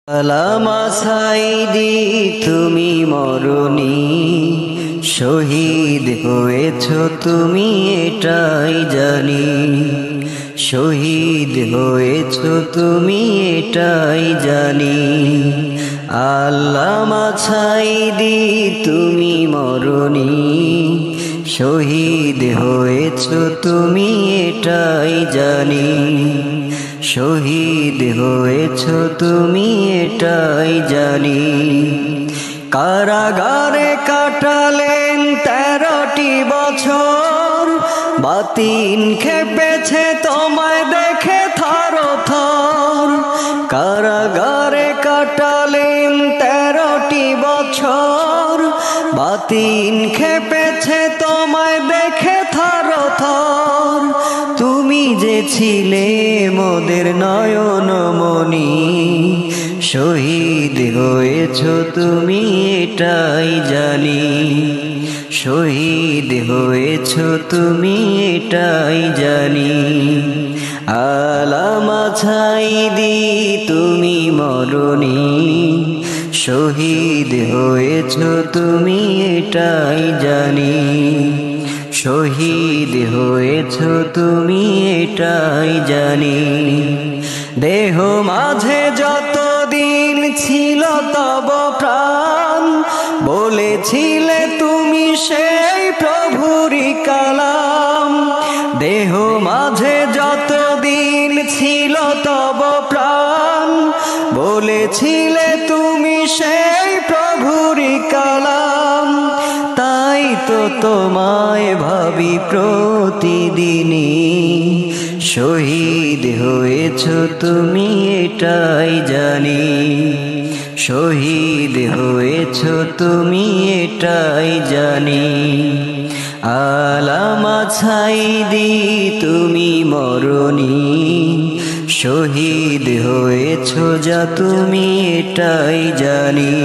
আলামা সাইদি তুমি মরণি শহীদ হয়েছ তুমি এটাই জানি। শহীদ হয়েছ তুমি এটাই জানি। আল্লামা সাইদি তুমি মরণি শহীদ হয়েছ তুমি এটাই জানি। শহীদ হয়েছ তুমি এটাই জানি। কারাগারে কাটালেন 13টি বছর, বাতিন খেপেছে তোমায় দেখে থর থর। কারাগারে কাটালেন 13টি বছর, বাতিন খেপেছে তোমায় দেখে থর থর। তুমি যে ছিলে মোদের নয়নমণি, শহীদ হয়েছ তুমি এটাই জানি। শহীদ হয়েছ তুমি এটাই জানি। আলামা সাইদি তুমি মরণি শহীদ হয়েছ তুমি এটাই জানি। শহীদ হয়েছ তুমি এটাই জানি। দেহ মাঝে যতদিন ছিল তব প্রাণ, বলেছিলে তুমি সেই প্রভুরই কালাম। দেহ মাঝে যতদিন ছিল তব প্রাণ, বলেছিলে তুমি সেই প্রভুরই কালাম। তাই তো তোমায় ভাবি প্রতিদিনই, শহীদ হয়েছ তুমি এটাই জানি। শহীদ হয়েছ তুমি এটাই জানি। আলামা সাইদি তুমি মরণি শহীদ হয়েছ যা তুমি এটাই জানি।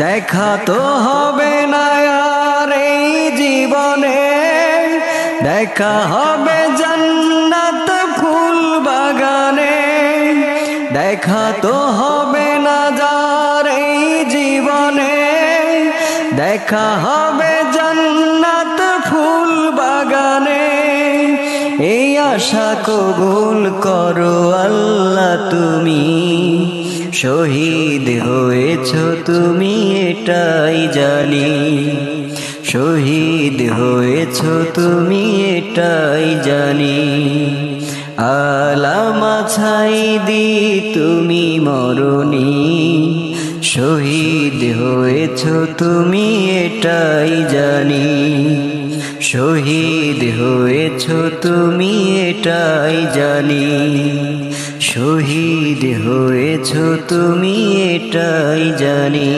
দেখা তো হবে না আর এই জীবনে, দেখা হবে জান্নাত ফুল বাগানে। দেখা তো হবে না যার এই জীবনে, দেখা হবে জান্নাত ফুল বাগানে। এই আশা কবুল করো আল্লাহ তুমি, শহীদ হয়েছ তুমি এটাই জানি। শহীদ হয়েছ তুমি এটাই জানি। আলামা সাইদি তুমি মরণি শহীদ হয়েছ তুমি এটাই জানি। শহীদ হয়েছ তুমি এটাই জানি। শহীদ হয়েছ তুমি এটাই জানি।